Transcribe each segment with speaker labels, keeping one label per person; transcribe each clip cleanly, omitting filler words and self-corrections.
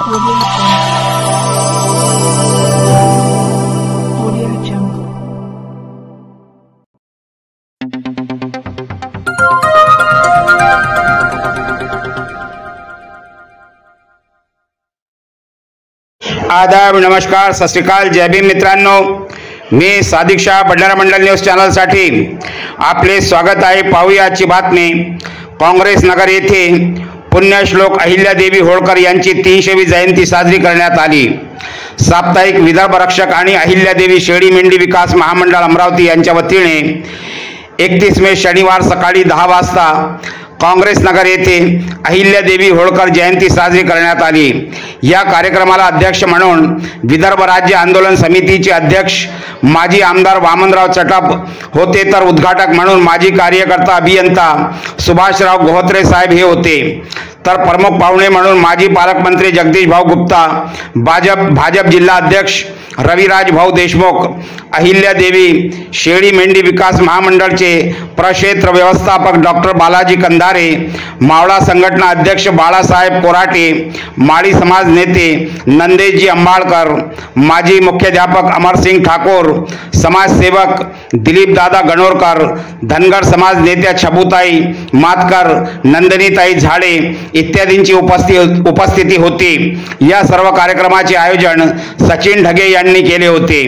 Speaker 1: आदाब, नमस्कार, सत श्री अकाल, जय भीम मित्रांनो. मी सादिक शाह, भंडारा मंडल न्यूज चॅनलसाठी आपले स्वागत आहे. पाहूया आजची बातमी. काँग्रेस नगर येथे पुण्यश्लोक अहिल्यादेवी होळकर यांची 300वी जयंती साजरी करण्यात आली. साप्ताहिक विदर्भ रक्षक आणि अहिल्यादेवी शेळी मेंढी विकास महामंडळ अमरावती यांच्या वतीने 31 मे शनिवार सकाळी 10 वाजता काँग्रेस नगर येथे अहिल्यादेवी होळकर जयंती साजरी करण्यात आली. या कार्यक्रमाला अध्यक्ष म्हणून विदर्भ राज्य आंदोलन समितीचे अध्यक्ष माजी आमदार वामनराव चटप होते, तर उद्घाटक म्हणून माजी कार्यकर्ता अभियंता सुभाषराव गोहत्रे साहेब हे होते. तर प्रमुख पाहुणे म्हणून माजी पालकमंत्री जगदीश भाऊ गुप्ता, भाजप जिल्हा अध्यक्ष रविराज भाऊ देशमुख, अहिल्यादेवी शेळी मेंढी विकास महामंडळचे प्रक्षेत्र व्यवस्थापक डॉक्टर बालाजी कंधारे, मावळा संघटना अध्यक्ष बाळासाहेब कोराटे, माळी समाज नेते नंदेजी अंबाळकर, माजी मुख्याध्यापक अमरसिंग ठाकूर, समाजसेवक दिलीप दादा गणोरकर, धनगर समाज नेत्या छबुताई मातकर, नंदिनीताई झाडे इत्यादींची उपस्थिती होती. या सर्व कार्यक्रमाचे आयोजन सचिन ढगे यांनी केले होते.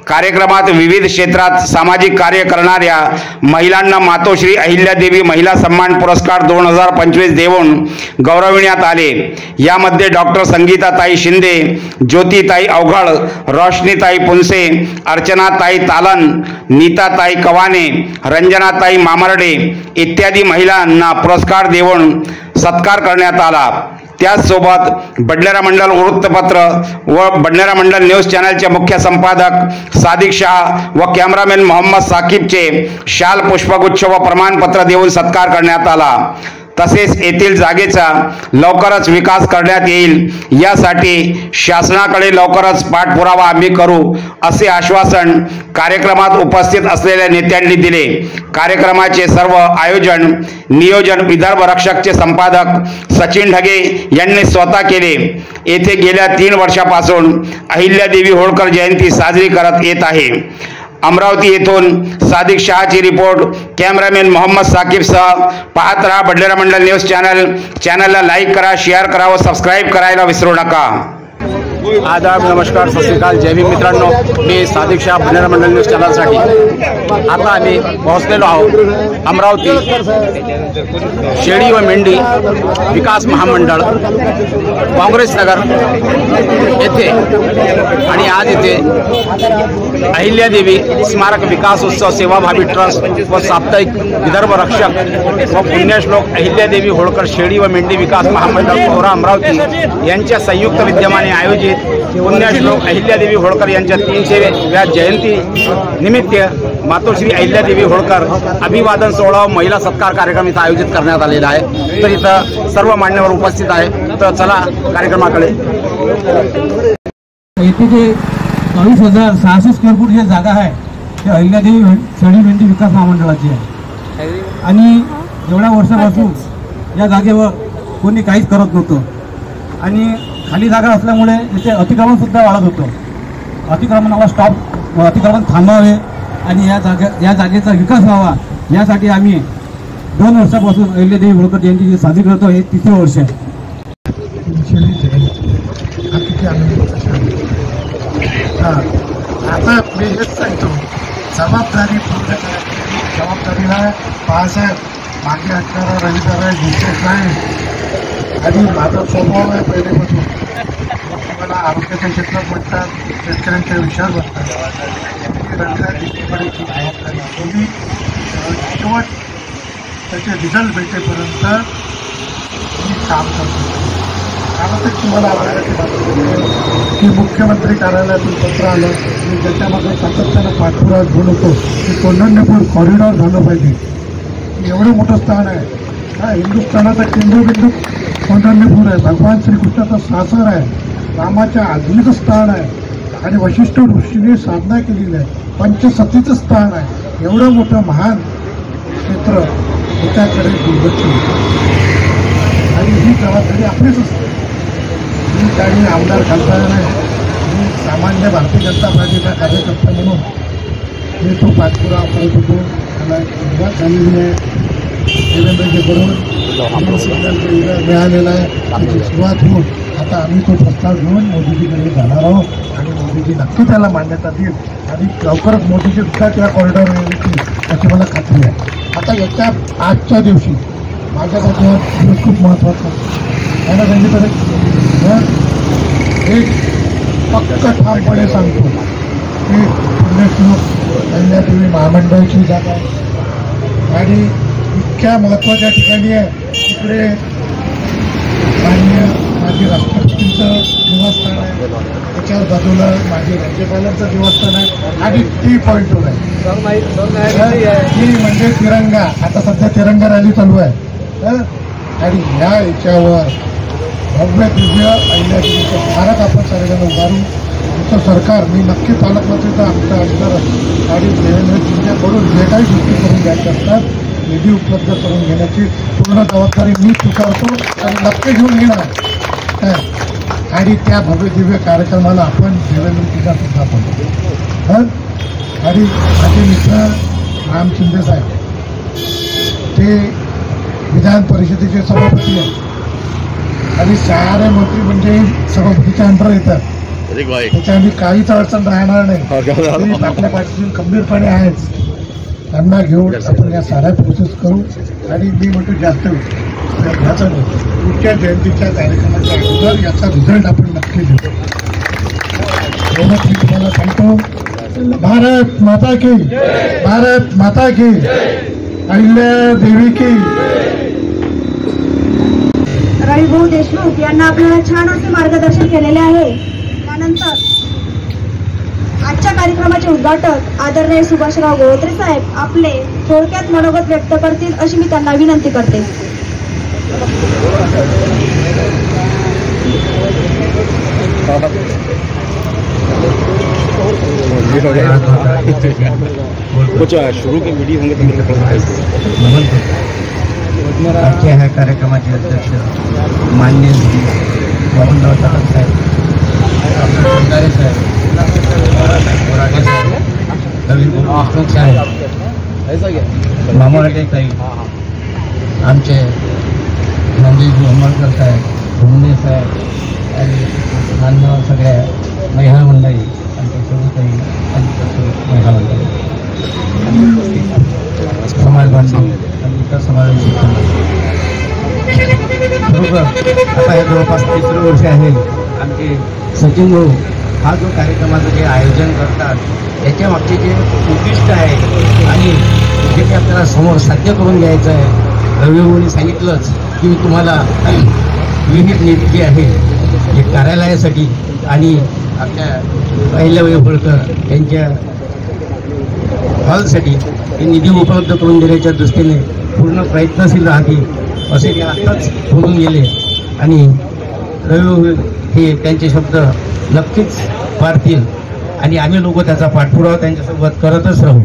Speaker 1: कार्यक्रमात विविध क्षेत्रात सामाजिक कार्य करणाऱ्या महिलांना मातोश्री अहिल्यादेवी महिला सन्मान पुरस्कार 2025 देऊन गौरविण्यात आले. यामध्ये डॉक्टर संगीताताई शिंदे, ज्योतिताई अवघड, रोशनीताई पुनसे, अर्चनाताई तालन, नीताताई कवाने, रंजनाताई मामर्डे इत्यादी महिलांना पुरस्कार देऊन सत्कार करण्यात आला. त्याचसोबत भंडारा मंडल वृत्तपत्र व भंडारा मंडल न्यूज चॅनलचे मुख्य संपादक सादिक शाह व कॅमेरामॅन मोहम्मद साकिबचे शाल, पुष्पगुच्छ व प्रमाणपत्र देऊन सत्कार करण्यात आला. तसेच येथील जागेचा लवकरच विकास करण्यात येईल यासाठी शासनाकडे लवकरच पाठपुरावा आम्ही करू असे आश्वासन कार्यक्रमात उपस्थित असलेल्या नेत्यांनी दिले. कार्यक्रमाचे सर्व आयोजन नियोजन विदर्भ रक्षकचे संपादक सचिन ढगे यांनी स्वतः केले. येथे गेल्या 3 वर्षापासून अहिल्यादेवी होळकर जयंती साजरी करत येत आहे. अमरावती येथून सादिक शाहची रिपोर्ट. कॅमेरामॅन मोहम्मद साकिबसह पाहत रहा भंडारा मंडल न्यूज चॅनलला लाईक करा, शेअर करा व सबस्क्राईब करायला विसरू नका.
Speaker 2: आदाब, नमस्कार, सत श्री अकाल, जय भीम मित्रांनो. मी सादिक शाह, भंडारा मंडल न्यूज चॅनलसाठी. आता आम्ही पोहोचलेलो आहोत अमरावती शेळी व मेंढी विकास महामंडळ काँग्रेस नगर येथे. आणि आज येथे अहिल्यादेवी स्मारक विकास उत्सव सेवाभावी ट्रस्ट व साप्ताहिक विदर्भ रक्षक व पुण्यश्लोक अहिल्यादेवी होळकर शेळी व मेंढी विकास महामंडळ कोरा अमरावती यांच्या संयुक्त विद्यमाने आयोजित पुण्यश्लोक अहिल्यादेवी होळकर यांच्या 300व्या जयंती निमित्त मातोश्री अहिल्यादेवी होळकर अभिवादन सोहळा व महिला सत्कार कार्यक्रम इथं आयोजित करण्यात आलेला आहे. तर इथं सर्व मान्यवर उपस्थित आहे. तर चला कार्यक्रमाकडे.
Speaker 3: येथे जे 22,600 स्क्वेअर फूट जी जागा आहे ते अहिल्यादेवी शेळी मेंढी विकास महामंडळाची आहे. आणि एवढ्या वर्षापासून या जागेवर कोणी काहीच करत नव्हतं. आणि खाली जागा असल्यामुळे इथे अतिक्रमण सुद्धा वाढत होतं. अतिक्रमण थांबावे आणि या जागेचा विकास व्हावा यासाठी आम्ही 2 वर्षापासून अहिल्यादेवी होळकर जयंती साजरी करतो. हे 3रे वर्ष आहे.
Speaker 4: आता मी हेच सांगतो, जबाबदारी पूर्ण करण्याची जबाबदारीला बाळासाहेब मागे असणारा रविदारा विशेष नाही. आणि माझा स्वभाव आहे पहिल्यापासून, मला आरोग्याच्या क्षेत्रात म्हणतात, शेतकऱ्यांच्या विषयावर म्हणतात. रविदाराची जबाबदारी तुम्ही शेवट त्याचे रिझल्ट भेटेपर्यंत मी काम करतो. कारण ते तुम्हाला की मुख्यमंत्री कार्यालयातून पत्र आलं की ज्याच्यामध्ये सातत्यानं पाठपुरावा घेऊन होतो की पंढरपूर कॉरिडॉर झालं पाहिजे. एवढं मोठं स्थान आहे. हा हिंदुस्थानाचा केंद्रबिंदू पंढरपूर आहे. भगवान श्रीकृष्णाचं सासर आहे. रामाच्या आधुनिक स्थान आहे आणि वशिष्ठ ऋषीने साधना केलेली आहे. पंचसतीचं स्थान आहे. एवढं मोठं महान क्षेत्र त्याच्याकडे दुर्लक्ष होतं आणि ही जबाबदारी आपलीच असते. ठिकाणी आमदार खासदार आहे, सामान्य भारतीय जनता पार्टीचा कार्यकर्ता म्हणून मी तो पाठपुरावा करत होतो. त्याला सुरुवात झालेली आहे. देवेंद्रजीकडून मिळालेला आहे. त्याची सुरुवात होऊन आता आम्ही तो प्रस्ताव घेऊन मोदीजीकडे जाणार आहोत आणि मोदीजी नक्की त्याला मान्यता देईल आणि लवकरच मोदीजी सुद्धा त्या कॉरिडॉर येतील अशी मला खात्री आहे. आता याच्या आजच्या दिवशी माझ्यासाठी खूप महत्त्वाचं आहे ना सांगितलं. एक पक्क ठामपणे सांगतो की पुण्यश्लोक अहिल्यादेवी महामंडळाची जागा आहे आणि इतक्या महत्त्वाच्या ठिकाणी आहे. तिकडे माजी राष्ट्रपतींचं निवासस्थान आहे, त्याच्यावर बाजूला माजी राज्यपालांचं निवासस्थान आहे आणि टी पॉईंटवर आहे ती म्हणजे तिरंगा. आता सध्या तिरंगा रॅली चालू आहे आणि ह्या याच्यावर भव्य दिव्य अहिल्यादेवीचं भारत आपण सगळ्यांना उभारू. आमचं सरकार मी नक्की पालकमंत्रीचा आमचा असणार आणि देवेंद्रजींच्याकडून जे काही गोष्टी करून घ्यायच्या असतात निधी उपलब्ध करून घेण्याची पूर्ण जबाबदारी मी स्वीकारतो आणि नक्की घेऊन येणार आणि त्या भव्य दिव्य कार्यक्रमाला आपण देवेंद्रजींचा सुद्धा बोलतो. आणि माझे मित्र राम शिंदे साहेब ते विधान परिषदेचे सभापती आहेत आणि सारे मंत्री म्हणजे सभापतीच्या अंतर येतात. त्याच्या आम्ही काहीच अडचण राहणार नाही. आपल्या पाठीतून खंबीरपणे आहेच. त्यांना घेऊन आपण या साऱ्या प्रोसेस करू आणि मी म्हणतो जास्त याचा पुढच्या जयंतीच्या कार्यक्रमाच्या अगोदर याचा रिझल्ट आपण नक्की देऊ. एवढंच मी तुम्हाला सांगतो. भारत माता की, भारत माता की, अहिल्या देवी की.
Speaker 5: रविभाऊ देशमुख यांना आपल्याला छान असे मार्गदर्शन केलेले आहे. त्यानंतर आजच्या कार्यक्रमाचे उद्घाटक आदरणीय सुभाषराव गोत्रे साहेब आपले थोडक्यात मनोगत व्यक्त करतील अशी मी त्यांना विनंती करते.
Speaker 2: शुरू के वीडियो होंगे
Speaker 3: आजच्या ह्या कार्यक्रमाचे अध्यक्ष मान्य श्री मोहनराव तालक साहेब, डॉक्टर साहेब, बोराटे साहेब, रविभाऊ साहेब, मामाटे ताई, आमचे नंदीजी उमरकर साहेब, भुमने साहेब आणि मान्य सगळ्या महिला मंडळी, आमच्या सोबतही महिला मंडळी, समाज बांधव आणि इतर समाजाची बरोबर. आता हे जवळपास 3 वर्ष आहे आमचे सचिन भाऊ हा जो कार्यक्रमाचं जे आयोजन करतात याच्या मागचे जे उद्दिष्ट आहे आणि जे काही आपल्याला समोर साध्य करून घ्यायचं आहे. रविभाऊंनी सांगितलंच की मी तुम्हाला विहित निधी आहे जे कार्यालयासाठी आणि आपल्या अहिल्याबाई होळकर यांच्या हॉलसाठी हे निधी उपलब्ध करून देण्याच्या दृष्टीने पूर्ण प्रयत्नशील राहतील असे ते आत्ताच बोलून गेले आणि रविभाऊ हे त्यांचे शब्द नक्कीच पाळतील आणि आम्ही लोक त्याचा पाठपुरावा त्यांच्यासोबत करतच राहू.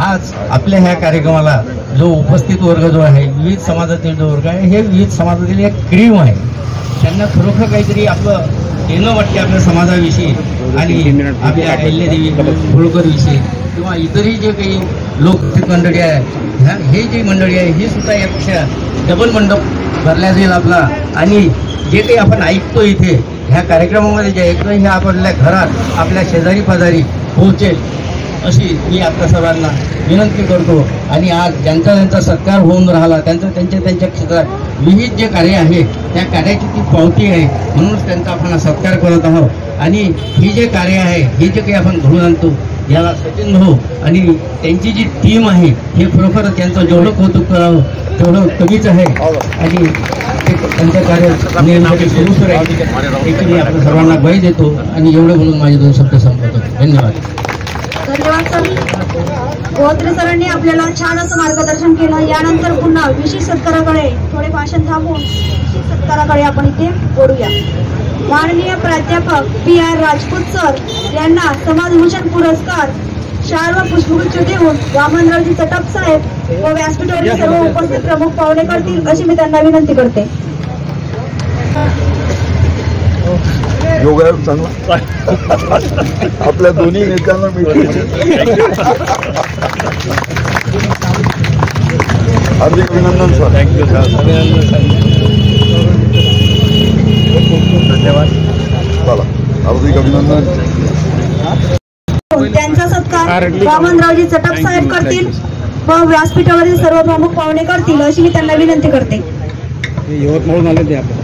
Speaker 3: आज आपल्या ह्या कार्यक्रमाला जो उपस्थित वर्ग जो आहे, विविध समाजातील जो वर्ग आहे, हे विविध समाजातील एक क्रीम आहे. त्यांना खरोखर काहीतरी आपलं देणं वाटते आपल्या समाजाविषयी आणि आपल्या अहिल्यादेवी होळकरविषयी किंवा इतरही जे काही लोक मंडळी आहे, हे जी मंडळी आहे ही सुद्धा यापेक्षा डबल मंडप भरल्या जाईल आपला. आणि जे काही आपण ऐकतो इथे ह्या कार्यक्रमामध्ये जे ऐकतो हे आपल्या घरात आपल्या शेजारी पाजारी पोहोचेल अशी मी आपल्या सर्वांना विनंती करतो. आणि आज ज्यांचा त्यांचा सत्कार होऊन राहिला त्यांच्या क्षेत्रात विविध जे कार्य आहे त्या कार्याची ती पावती आहे म्हणूनच त्यांचा आपण सत्कार करत आहोत. आणि ही जे कार्य आहे हे जे काही आपण घडून आणतो याला सचिन भाऊ आणि त्यांची जी टीम आहे हे खरोखरच त्यांचं जेवढं कौतुक करावं तेवढं कमीच आहे आणि त्यांच्या कार्य निर्णय सुरूच राहील याची मी आपल्या सर्वांना ग्वाही देतो आणि एवढं बोलून माझे 2 शब्द संपवतो. धन्यवाद.
Speaker 5: धन्यवाद सर. गोत्रे सरांनी आपल्याला छान असं मार्गदर्शन केलं. यानंतर पुन्हा विशेष सत्काराकडे थोडे भाषण थांबवून विशेष सत्काराकडे आपण इथे बोलूया. माननीय प्राध्यापक PR राजपूत सर यांना समाजभूषण पुरस्कार शाल व पुष्पगुच्छ देऊन वामनरावजी चटप साहेब व व्यासपीठावरील सर्व उपस्थित प्रमुख पाहुणे करतील अशी मी त्यांना विनंती करते.
Speaker 6: योगायोग चांगला आपल्या दोन्ही नेत्यांना मिळते. हार्दिक अभिनंदन सर. Thank you sir. धन्यवाद. चला हार्दिक अभिनंदन.
Speaker 5: त्यांचा सत्कार वामनरावजी चटप साहेब करतील व व्यासपीठावरील सर्व प्रमुख पाहुणे करतील अशी मी त्यांना विनंती करते.
Speaker 3: यवतमाळून आले ते आपण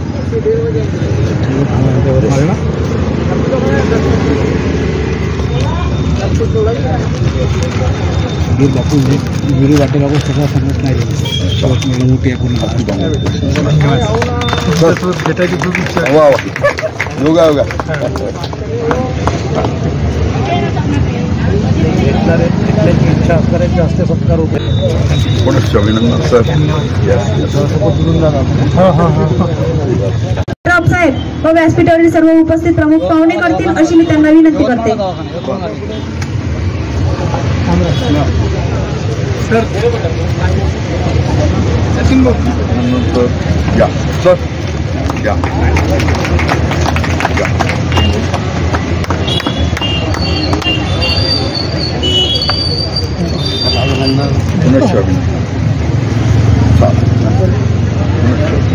Speaker 3: बापू गुरु वाटेला सगळं समजत नाही. मोठी आहे पूर्ण.
Speaker 6: वा योगा योगा.
Speaker 3: इच्छा करायची असते सत्कार होते.
Speaker 6: पुनश्च अभिनंदन सर.
Speaker 5: साहेब व व्यासपीठावरील सर्व उपस्थित प्रमुख पाहुणे करतील अशी मी त्यांना विनंती करते.
Speaker 6: या सर या.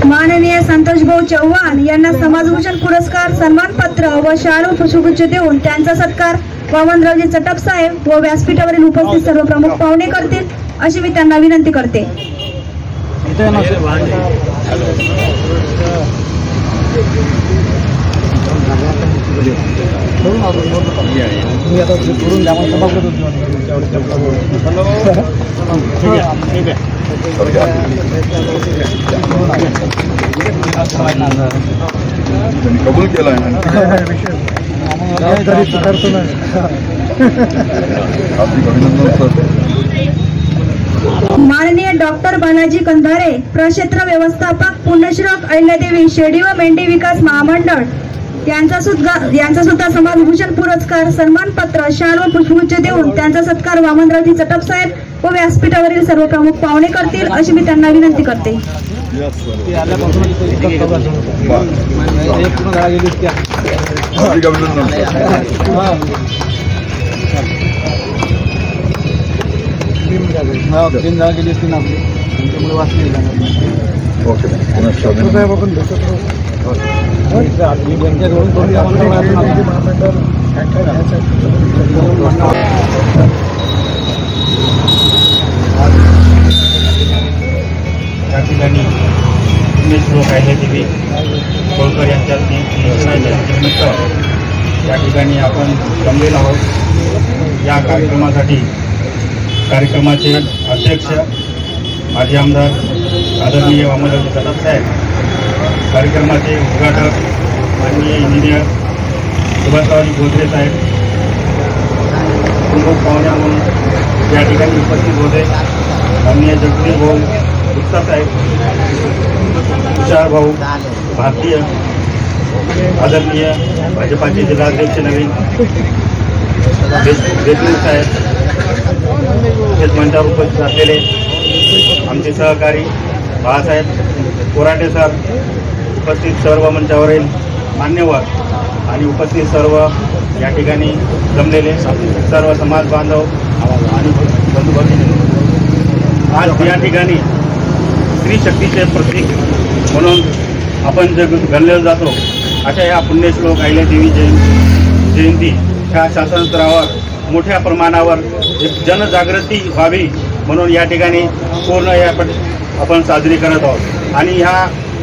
Speaker 5: माननीय संतोष भाऊ चव्हाण यांना समाजभूषण पुरस्कार, सन्मानपत्र व शाळू पुष्पगुच्छ देऊन त्यांचा सत्कार वामनरावजी चटप साहेब व व्यासपीठावरील उपस्थित सर्व प्रमुख पाहुणे करतील अशी मी त्यांना विनंती करते.
Speaker 6: कबूल केलाय ना.
Speaker 5: माननीय डॉक्टर बालाजी कंधारे, प्रक्षेत्र व्यवस्थापक, पुण्यश्लोक अहिल्यादेवी शेळी व मेंढी विकास महामंडळ यांचा सुद्धा समाजभूषण पुरस्कार, सन्मानपत्र, शाल व पुष्पगुच्छ देऊन त्यांचा सत्कार वामनरावजी चटप साहेब व व्यासपीठावरील सर्व प्रमुख पाहुणे करतील अशी मी त्यांना विनंती करते.
Speaker 7: या ठिकाणी पुण्यश्लोक अहिल्यादेवी होळकर यांच्या निमित्त या ठिकाणी आपण जमलेलो आहोत. या कार्यक्रमासाठी कार्यक्रमाचे अध्यक्ष माजी आमदार आदरणीय वामनरावजी चटप साहेब, कार्यक्रमाचे उद्घाटक माननीय इंजिनियर सुभाषरावजी गोदरे साहेब, प्रमुख पाहुण्या म्हणून या ठिकाणी उपस्थित होते माननीय जगदीश भाऊ गुप्ता साहेब, तुषार भाऊ भारतीय, आदरणीय भाजपाचे जिल्हाध्यक्ष नवीन देशमुख साहेब, तसेच मंचावर उपस्थित असलेले आमचे सहकारी बाळासाहेब कोराटे सर, उपस्थित सर्व मंचावरील मान्यवर आणि उपस्थित सर्व या ठिकाणी जमलेले सर्व समाज बांधव आणि बंधू भगिनी, आज या ठिकाणी स्त्री शक्तीचे प्रतीक म्हणून आपण जे गणले जातो अशा या पुण्यश्लोक अहिल्यादेवी जयंती ह्या शासनस्तरावर मोठ्या प्रमाणावर एक जनजागृती व्हावी म्हणून या ठिकाणी पूर्ण आपण साजरी करत आहोत. आणि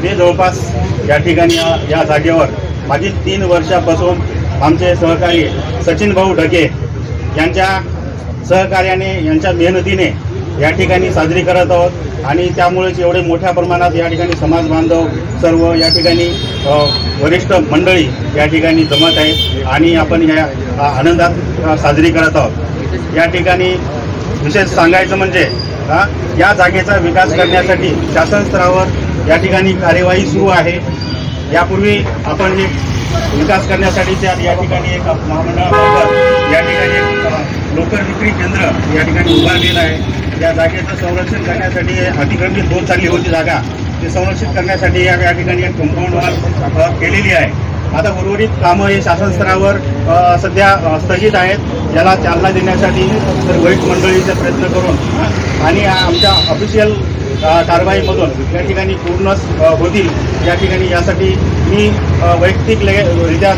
Speaker 7: हे जवळपास या ठिकाणी या जागेवर मागील 3 वर्षापासून आमचे सहकारी सचिन भाऊ ढगे यांच्या सहकार्याने, यांच्या मेहनतीने या ठिकाणी साजरी करत आहोत. आणि त्यामुळेच एवढे मोठ्या प्रमाणात या ठिकाणी समाज बांधव सर्व या ठिकाणी वरिष्ठ मंडळी या ठिकाणी जमत आहेत आणि आपण या आनंदात साजरी करत आहोत. या ठिकाणी विशेष सांगायचं म्हणजे या जागेचा विकास करण्यासाठी शासन स्तरावर या ठिकाणी कार्यवाही सुरू आहे. यापूर्वी आपण हे विकास करण्यासाठी या ठिकाणी एक महामंडळामार्फत या ठिकाणी एक लोकर विक्री केंद्र या ठिकाणी उभारलेलं आहे. या जागेचं संरक्षण करण्यासाठी अतिक्रमित 2 चालली होती जागा, ते संरक्षित करण्यासाठी या ठिकाणी एक कंपाऊंड वॉल केलेली आहे. आता उर्वरित कामं हे शासन स्तरावर सध्या स्थगित आहेत. याला चालना देण्यासाठी सर्व वैयक्तिक मंडळीचा प्रयत्न करून आणि आमच्या ऑफिशियल कारवाईमधून या ठिकाणी पूर्ण होतील या ठिकाणी. यासाठी मी वैयक्तिकरित्या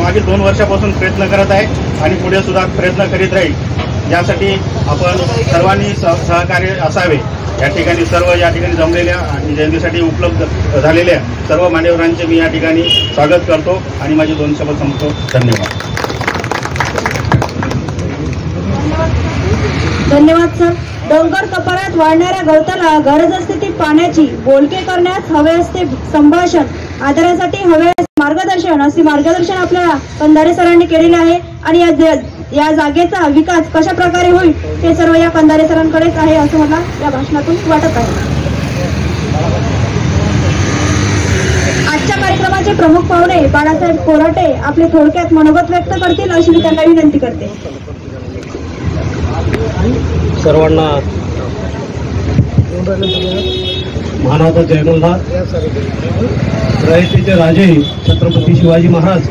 Speaker 7: मागील 2 वर्षापासून प्रयत्न करत आहे आणि पुढे सुद्धा प्रयत्न करीत राहील. यासाठी आपण सर्वांनी सहकार्य असावे. या ठिकाणी सर्व या ठिकाणी जमलेल्या आणि जयंतीसाठी उपलब्ध झालेल्या सर्व मान्यवरांचे मी या ठिकाणी स्वागत करतो आणि माझे 2 शब्द संपतो. धन्यवाद.
Speaker 5: धन्यवाद सर. डोंगर कपाळात वाढणाऱ्या गवताला गरज असते ती पाण्याची, बोलके करण्यास हवे असते संभाषण, आदरासाठी हवे मार्गदर्शन, असे मार्गदर्शन आपल्याला कंधारे सरांनी केलेले आहे. आणि या जागेचा विकास कशा प्रकारे होईल ते सर्व या कंधारे सरांकडेच आहे असं मला या भाषणातून वाटत आहे. आजच्या कार्यक्रमाचे प्रमुख पाहुणे बाळासाहेब कोराटे आपले थोडक्यात मनोगत व्यक्त करतील अशी मी त्यांना विनंती करते.
Speaker 8: सर्वांना मानवता जय मल्हार. रयतेचे राजे छत्रपती शिवाजी महाराज,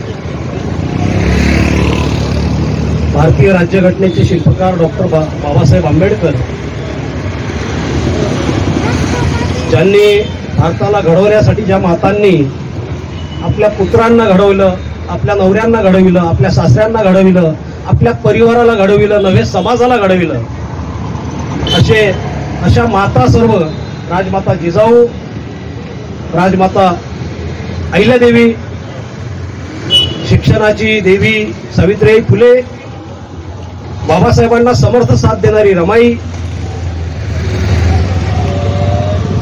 Speaker 8: भारतीय राज्यघटनेचे शिल्पकार डॉक्टर बाबासाहेब आंबेडकर, ज्यांनी भारताला घडवण्यासाठी ज्या मातांनी आपल्या पुत्रांना घडवलं, आपल्या नवऱ्यांना घडविलं, आपल्या सासऱ्यांना घडविलं, आपल्या परिवाराला घडविलं, नव्हे समाजाला घडविलं, अशा माता सर्व राजमाता जिजाऊ, राजमाता अहिल्यादेवी, शिक्षणाची देवी सावित्रीबाई फुले, बाबासाहेबांना समर्थ साथ देणारी रमाई,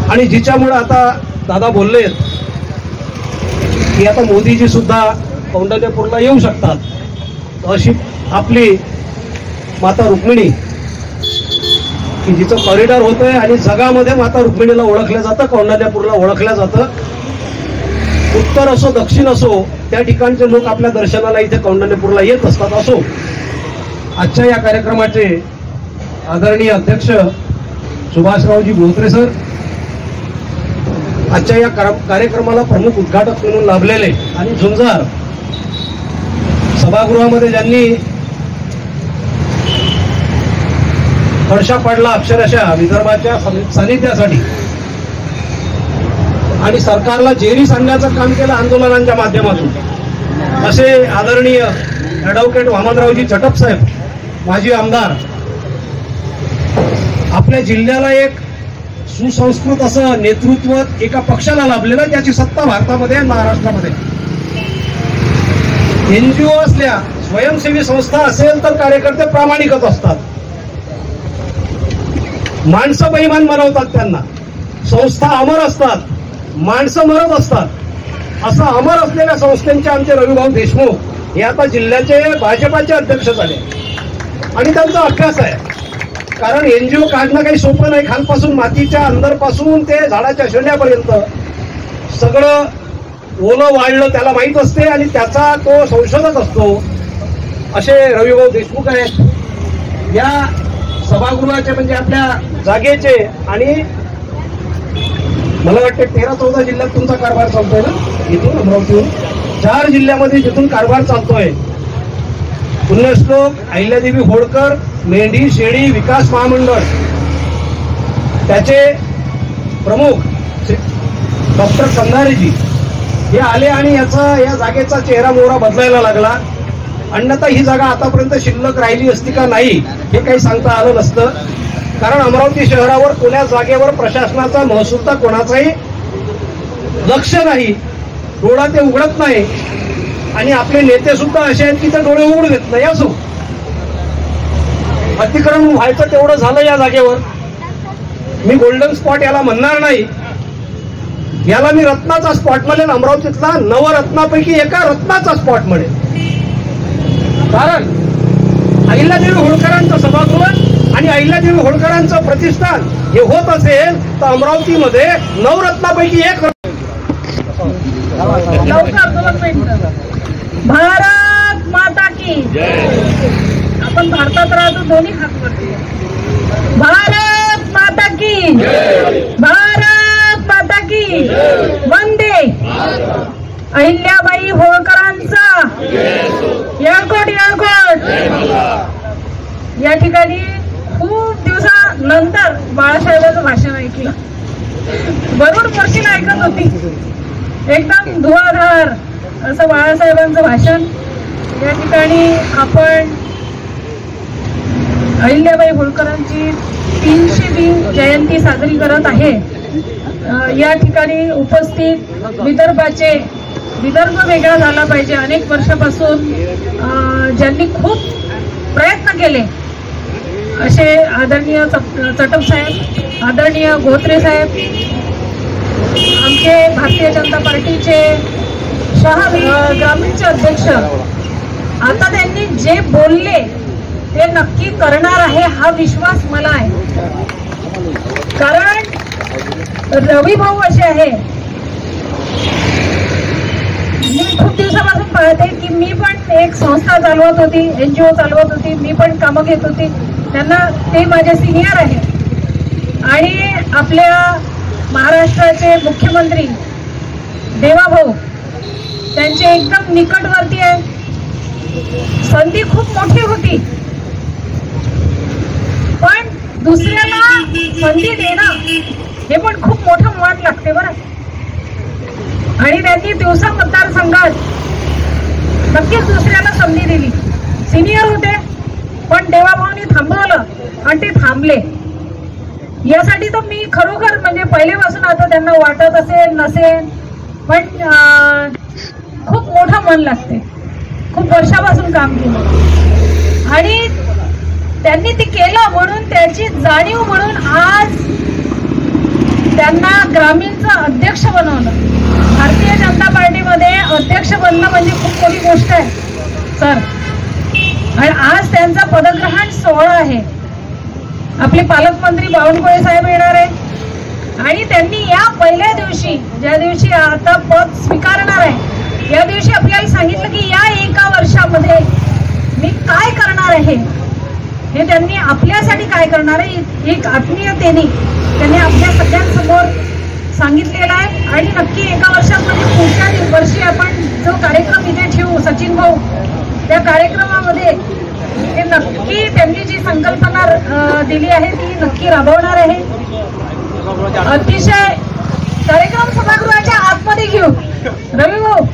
Speaker 8: आणि जिच्यामुळे आता दादा बोललेत की आता मोदीजी सुद्धा कौंडण्यपूरला येऊ शकतात, अशी आपली माता रुक्मिणी की जिचं कॉरिडॉर होतंय आणि जगामध्ये माता रुक्मिणीला ओळखलं जातं, कौंडण्यपूरला ओळखलं जातं. उत्तर असो दक्षिण असो त्या ठिकाणचे लोक आपल्या दर्शनाला इथे कौंडण्यपूरला येत असतात. असो आजच्या या कार्यक्रमाचे आदरणीय अध्यक्ष सुभाषरावजी बोत्रे सर, आजच्या या कार्यक्रमाला प्रमुख उद्घाटक म्हणून लाभलेले आणि झुंजार सभागृहामध्ये ज्यांनी फडशा पाडला अक्षरशः विदर्भाच्या सानिध्यासाठी आणि सरकारला जेरी सांगण्याचं काम केलं आंदोलनांच्या माध्यमातून, असे आदरणीय ॲडव्होकेट वामनरावजी चटप साहेब, माजी आमदार, आपल्या जिल्ह्याला एक सुसंस्कृत असं नेतृत्व एका पक्षाला लाभलेलं, त्याची सत्ता भारतामध्ये महाराष्ट्रामध्ये. NGO असल्या, स्वयंसेवी संस्था असेल तर कार्यकर्ते प्रामाणिकच असतात. माणसं बेईमान बनवतात त्यांना, संस्था अमर असतात, माणसं मरत असतात. असं अमर असलेल्या संस्थेचे आमचे रविभाऊ देशमुख हे आता जिल्ह्याचे भाजपाचे अध्यक्ष झाले आणि त्यांचा अभ्यास आहे. कारण NGO काढणं काही सोपं नाही. खालपासून मातीच्या अंदरपासून ते झाडाच्या शेंड्यापर्यंत सगळं ओलं वाढलं त्याला माहीत असते आणि त्याचा तो संशोधक असतो, असे रविभाऊ देशमुख आहेत. या सभागृहाचे म्हणजे आपल्या जागेचे आणि मला वाटते 13-14 जिल्ह्यात तुमचा कारभार चालतोय ना, इथून अमरावतीहून 4 जिल्ह्यामध्ये जिथून कारभार चालतोय. पुण्यश्लोक अहिल्यादेवी होळकर मेंढी शेळी विकास महामंडळ, त्याचे प्रमुख डॉक्टर कंधारेजी हे आले आणि या जागेचा चेहरा मोहरा बदलायला लागला. अन्यथा ही जागा आतापर्यंत शिल्लक राहिली असती का नाही हे काही सांगता आलं नसतं. कारण अमरावती शहरावर कोण्या जागेवर प्रशासनाचा महसूलचा कोणाचाही लक्ष नाही, डोळा ते उघडत नाही आणि आपले नेते सुद्धा असे आहेत की ते डोळे उघडू देत नाही. असो अतिक्रमण व्हायचं तेवढं झालं या जागेवर. मी गोल्डन स्पॉट याला म्हणणार नाही, याला मी रत्नाचा स्पॉट म्हणेन, अमरावतीतला नवरत्नापैकी एका रत्नाचा स्पॉट म्हणेन. कारण अहिल्यादेवी होळकरांचं सभागृह आणि अहिल्यादेवी होळकरांचं प्रतिष्ठान हे होत असेल तर अमरावतीमध्ये नवरत्नापैकी एक.
Speaker 5: भारत माता की आपण भारतात राहतो, दोन्ही हात वरती. भारत माता की, भारत माता की, वंदे. अहिल्याबाई होळकरांचा येळकोट येळकोट. या ठिकाणी खूप दिवसानंतर बाळासाहेबांचं भाषण ऐकलं. बरोबर वर्षीला ऐकत होती. एकदम धुवाधार असं बाळासाहेबांचं भाषण. या ठिकाणी आपण अहिल्याबाई होळकरांची 300वी जयंती साजरी करत आहे. या ठिकाणी उपस्थित विदर्भ वेगळा झाला पाहिजे अनेक वर्षापासून ज्यांनी खूप प्रयत्न केले असे आदरणीय चटप साहेब, आदरणीय गोत्रे साहेब, आमचे भारतीय जनता पार्टीचे ग्रामीणचे अध्यक्ष, आता त्यांनी जे बोलले ते नक्की करणार आहे हा विश्वास मला आहे. कारण रवी भाऊ असे आहे, मी खूप दिवसापासून पाहते की मी पण एक संस्था चालवत होती, NGO चालवत होती, मी पण कामं घेत होती. त्यांना ते माझे सिनियर आहेत आणि आपल्या महाराष्ट्राचे मुख्यमंत्री देवाभाऊ त्यांचे एकदम निकटवर्ती आहे. संधी खूप मोठी होती पण दुसऱ्याला संधी देणं हे पण खूप मोठं मान लागते बरं. आणि त्यांनी दिवसा मतदारसंघात नक्कीच दुसऱ्याला संधी दिली. सिनियर होते पण देवाभाऊनी थांबवलं आणि ते थांबले. यासाठी तर मी खरोखर म्हणजे पहिलेपासून आता त्यांना वाटत असेल नसेल पण खूप मोठं मन लागते. खूप वर्षापासून काम केलं आणि त्यांनी ते केलं म्हणून त्याची जाणीव म्हणून आज त्यांना ग्रामीणचं अध्यक्ष बनवलं. भारतीय जनता पार्टीमध्ये अध्यक्ष बनणं म्हणजे खूप मोठी गोष्ट आहे सर. आणि आज त्यांचा पदग्रहण सोहळा आहे. आपले पालकमंत्री बावनकुळे साहेब येणार आहे आणि त्यांनी या पहिल्या दिवशी ज्या दिवशी आता पद स्वीकारणार आहे या दिवशी आपल्याला सांगितलं की या एका वर्षामध्ये मी काय करणार आहे हे त्यांनी आपल्यासाठी काय करणार आहे एक आत्मीयतेने त्यांनी आपल्या सगळ्यांसमोर सांगितलेलं आहे. आणि नक्की एका वर्षामध्ये पुढच्या वर्षी आपण जो कार्यक्रम इथे ठेवू सचिन भाऊ त्या कार्यक्रमामध्ये हे नक्की त्यांनी जी संकल्पना दिली आहे ती नक्की राबवणार आहे. अतिशय कार्यक्रम सभागृहाच्या आतमध्ये घेऊ रवी भाऊ,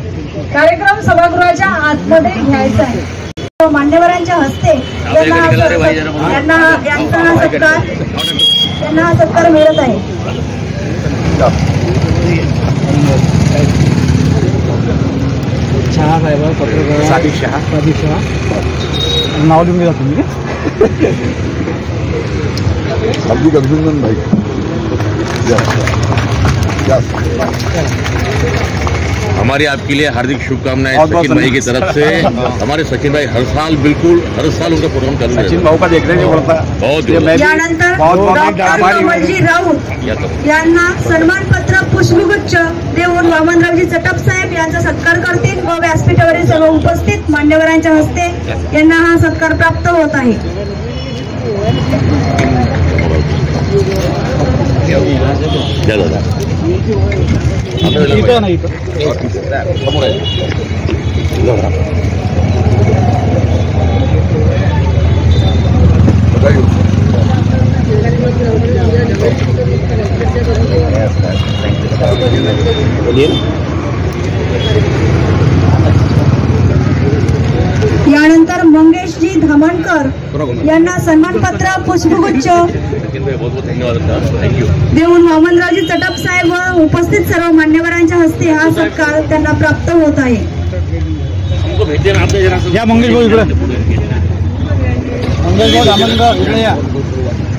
Speaker 5: कार्यक्रम सभागृहाच्या आतमध्ये घ्यायचा आहे. मान्यवरांच्या हस्ते त्यांना सत्कार मिळत आहे.
Speaker 3: शहा साहेब पत्रकार सादिक शहा नाव लिहून घ्या तुम्ही.
Speaker 6: हार्दिक अभिनंदन भाई.
Speaker 9: हमारी आपके लिए हार्दिक शुभकामनाएं सचिन भाई की तरफ से. हमारे सचिन भाई हर साल उनका प्रोग्राम चालू है.
Speaker 6: सचिन भाऊ का देखने नहीं पड़ता.
Speaker 9: बहुत
Speaker 5: यानंतर डॉक्टर कमलजी राऊत यांना सन्मानपत्र पुष्पगुच्छ देऊन वामनरावजी चटप साहेब यांचा सत्कार करतील व व्यासपीठावरील सर्व उपस्थित मान्यवरांच्या हस्ते यांना हा सत्कार प्राप्त होत आहे. यानंतर मंगेशजी धामणकर यांना सन्मानपत्र पुष्पगुच्छ देऊन वामनरावजी चटप साहेब व उपस्थित सर्व मान्यवरांच्या हस्ते हा सत्कार त्यांना प्राप्त होत आहे.
Speaker 3: या मंगेश भाऊ इकडे, मंगेश भाऊ धामणकर इकडे या.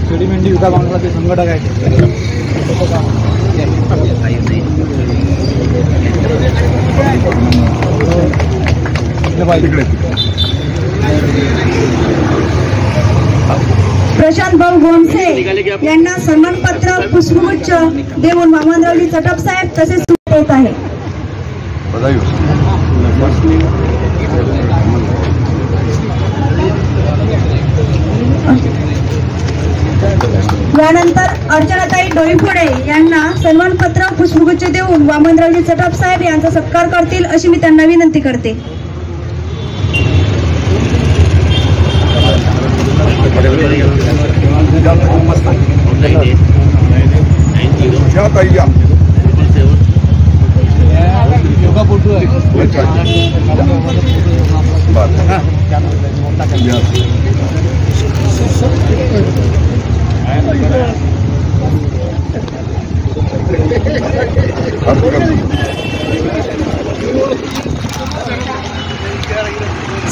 Speaker 3: शेडी मेंढी विकास मंडळाचे संघटक आहेत.
Speaker 5: प्रशांत भाऊ गोंडसे यांना सन्मानपत्र पुष्पगुच्छ देऊन वामनरावजी चटप साहेब तसेच देत आहे. यानंतर अर्चनाताई डोईफोडे यांना सन्मानपत्र पुष्पगुच्छ देऊन वामनरावजी चटप साहेब यांचा सत्कार करतील अशी मी त्यांना विनंती करते.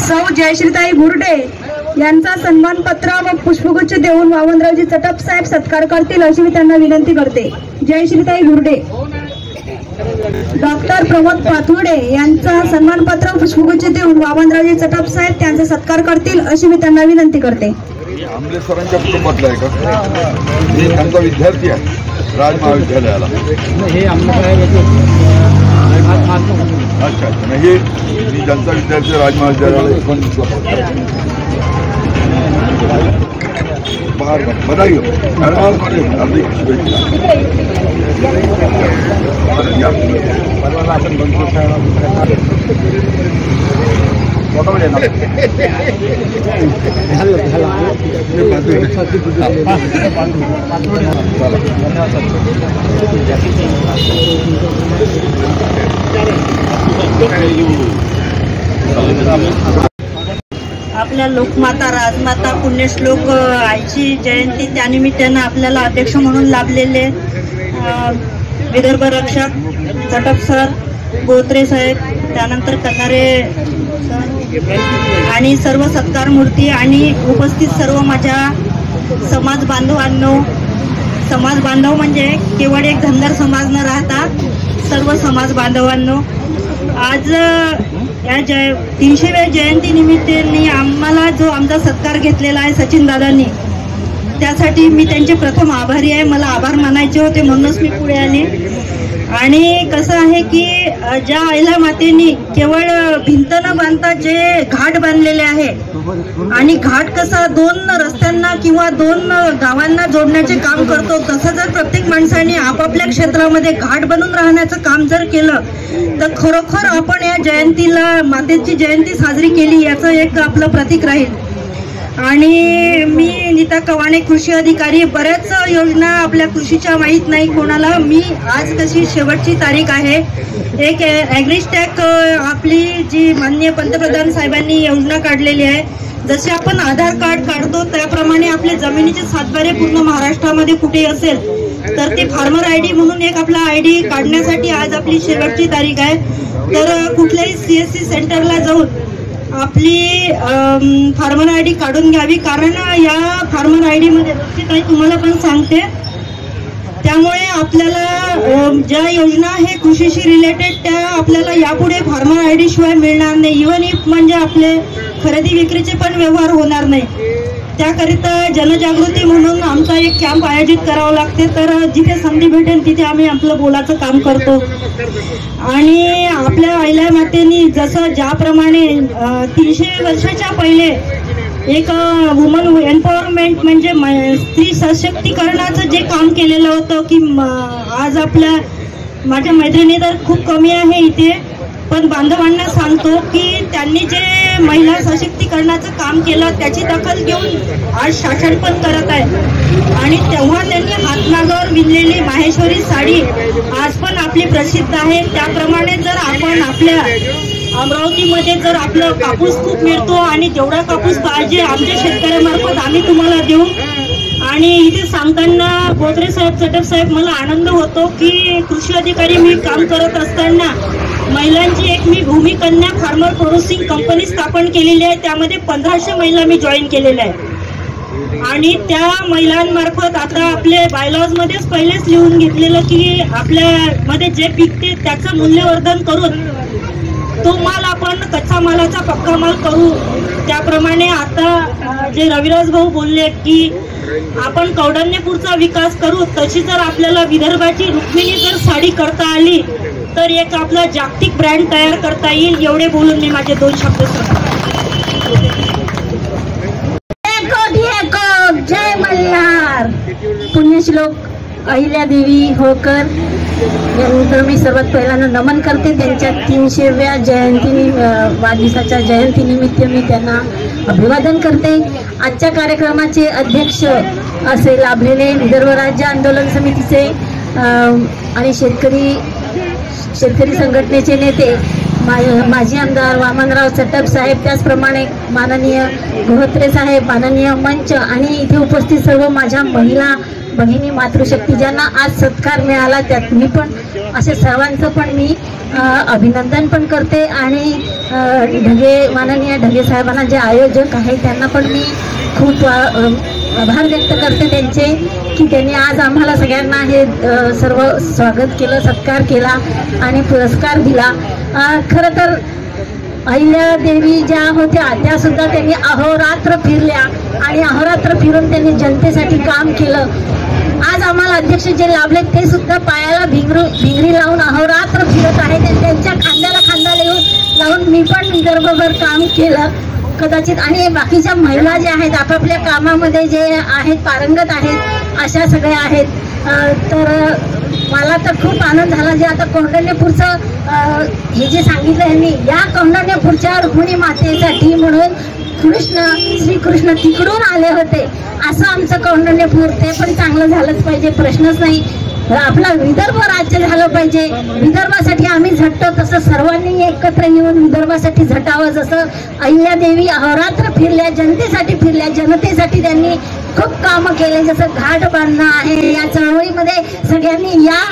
Speaker 5: सौ जयश्रीताई भुर्डे यांचा सन्मानपत्र व पुष्पगुच्छ देऊन वामनरावजी चटप साहेब सत्कार करतील अशी मी त्यांना विनंती करते. जयश्रीताई भुर्डे. डॉक्टर प्रमोद पाथुर्डे यांचा सन्मानपत्र व पुष्पगुच्छ देऊन वामनरावजी चटप साहेब त्यांचा सत्कार करतील अशी मी त्यांना विनंती करते.
Speaker 6: आंबले सरांच्या कुटुंबातला आहे का? मी त्यांचा विद्यार्थी आहे राज महाविद्यालयाला. अच्छा अच्छा. नाही मी त्यांचा विद्यार्थी राज महाविद्यालयाला 19 बधाई हार्दिक शुभेच्छा.
Speaker 5: आपल्या लोकमाता राजमाता पुण्यश्लोक आईची जयंती त्यानिमित्तानं आपल्याला अध्यक्ष म्हणून लाभलेले विदर्भ रक्षक चटप सर, गोत्रे साहेब, त्यानंतर कन्नारे आणि सर्व सत्कार मूर्ती आणि उपस्थित सर्व माझ्या समाज बांधवांनो. समाज बांधव म्हणजे केवळ एक धनगर समाज न राहता सर्व समाज बांधवांनो, आज या 300व्या जयंती निमित्ताने आम्हाला जो आमचा सत्कार घेतलेला आहे सचिन दादांनी, त्यासाठी मी त्यांचे प्रथम आभारी आहे. मला आभार मानायचे होते म्हणूनच मी पुढे आले. आणि कसं आहे की ज्या आईला मातेनी केवळ भिंत न बांधता जे घाट बांधलेले आहे, आणि घाट कसा 2 रस्त्यांना किंवा 2 गावांना जोडण्याचे काम करतो, तसं जर प्रत्येक माणसाने आपापल्या क्षेत्रामध्ये घाट बनून राहण्याचं काम जर केलं तर खरोखर आपण या जयंतीला, मातेची जयंती साजरी केली याचं एक आपलं प्रतीक राहील. आणि मी नीता कवाणे, कृषी अधिकारी. बऱ्याच योजना आपल्या कृषीच्या माहीत नाही कोणाला. मी आज कशी शेवटची तारीख आहे, एक ॲग्रिस्टॅक आपली जी माननीय पंतप्रधान साहेबांनी योजना काढलेली आहे, जसे आपण आधार कार्ड काढतो त्याप्रमाणे आपले जमिनीचे सातबारे पूर्ण महाराष्ट्रामध्ये कुठे असेल तर ते फार्मर ID म्हणून एक आपला ID काढण्यासाठी आज आपली शेवटची तारीख आहे. तर कुठल्याही CSC सेंटरला जाऊन आपली फार्मर ID काढून घ्यावी, कारण या फार्मर ID मध्ये काही तुम्हाला पण सांगते, त्यामुळे आपल्याला ज्या योजना आहे कृषीशी रिलेटेड त्या आपल्याला यापुढे फार्मर ID शिवाय मिळणार नाही. इव्हन इफ म्हणजे आपले खरेदी विक्रीचे पण व्यवहार होणार नाही. त्याकरिता जनजागृती म्हणून आमचा एक कॅम्प आयोजित करावा लागते. तर जिथे संधी भेटेल तिथे आम्ही आपलं बोलाचं काम करतो. आणि आपल्या आईला मातेनी जसं ज्याप्रमाणे 300 वर्षाच्या पहिले एक वुमन एम्पॉवरमेंट म्हणजे स्त्री सशक्तीकरणाचं जे काम केलेलं होतं की आज आपल्या माझ्या मैत्रिणी तर खूप कमी आहे इथे, पण बांधवांना सांगतो की त्यांनी जे महिला सशक्तीकरणाचं काम केलं त्याची दखल घेऊन आज शासन पण करत आहे. आणि तेव्हा त्यांनी हातमागावर विणलेली माहेश्वरी साडी आज पण आपली प्रसिद्ध आहे. त्याप्रमाणे जर आपण आपल्या अमरावतीमध्ये जर आपलं कापूस खूप मिळतो आणि जेवढा कापूस पाहिजे आमच्या शेतकऱ्यामार्फत आम्ही तुम्हाला देऊ. आणि इथे सांगताना गोत्रे साहेब, चटप साहेब, मला आनंद होतो की कृषी अधिकारी मी काम करत असताना महिलांची एक मी भूमिकन्या फार्मर प्रोड्युसिंग कंपनी स्थापन केलेली आहे. त्यामध्ये 1500 महिला मी जॉईन केलेल्या आहे. आणि त्या महिलांमार्फत आता आपले बायलॉजमध्येच पहिलेच लिहून घेतलेलं की आपल्यामध्ये जे पिकते त्याचं मूल्यवर्धन करून तो माल आपण कच्चा मालाचा पक्का माल करू. त्याप्रमाणे आता जे रविराज भाऊ बोलले की आपण कौंडण्यपूरचा विकास करू, तशी जर आपल्याला विदर्भाची रुक्मिणी जर साडी करता आली तर एक आपला जागतिक ब्रँड तयार करता येईल. एवढे बोलून मी माझे 2 शब्द सांगतो. जय मल्हार. पुण्यश्लोक अहिल्यादेवी होळकर यांना मी सर्वात पहिल्यांदा नमन करते. त्यांच्या 300व्या जयंती वाढदिवसाच्या जयंतीनिमित्त मी त्यांना अभिवादन करते. आजच्या कार्यक्रमाचे अध्यक्ष असे लाभलेले विदर्भ राज्य आंदोलन समितीचे आणि शेतकरी संघटनेचे नेते माजी आमदार वामनराव चटप साहेब, त्याचप्रमाणे माननीय गोहत्रे साहेब, माननीय मंच आणि इथे उपस्थित सर्व माझ्या महिला भगिनी मातृशक्ती ज्यांना आज सत्कार मिळाला, त्यात मी पण असे सर्वांचं पण मी अभिनंदन पण करते. आणि माननीय ढगे साहेबांना जे आयोजक आहे त्यांना पण मी खूप आभार व्यक्त करते त्यांचे, की त्यांनी आज आम्हाला सगळ्यांना हे सर्व स्वागत केलं, सत्कार केला आणि पुरस्कार दिला. खरं तर अहिल्यादेवी ज्या होत्या त्यासुद्धा त्यांनी अहोरात्र फिरल्या आणि अहोरात्र फिरून त्यांनी जनतेसाठी काम केलं. आज आम्हाला अध्यक्ष जे लाभले ते सुद्धा पायाला भिंगरी लावून अहोरात्र फिरत आहेत. त्यांच्या खांद्याला खांदा लावून मी पण विदर्भभर काम केलं कदाचित. आणि बाकीच्या महिला ज्या आहेत आपापल्या कामामध्ये जे आहेत पारंगत आहेत अशा सगळ्या आहेत. तर मला तर खूप आनंद झाला. जे आता कौंडण्यपूरचं हे जे सांगितलं यांनी, या कौंडण्यपूरच्या रुक्मिणी मातेसाठी म्हणून श्रीकृष्ण तिकडून आले होते असं आमचं कौंडण्यपूर, ते पण चांगलं झालंच पाहिजे, प्रश्नच नाही. आपला विदर्भ राज्य झालं पाहिजे. विदर्भासाठी आम्ही झटतो तसं सर्वांनी एकत्र येऊन विदर्भासाठी झटावं. जसं अहिल्यादेवी अहोरात्र फिरल्या, जनतेसाठी फिरल्या, जनतेसाठी त्यांनी खूप कामं केले. जसं घाट बांधणं आहे, या चळवळीमध्ये सगळ्यांनी या.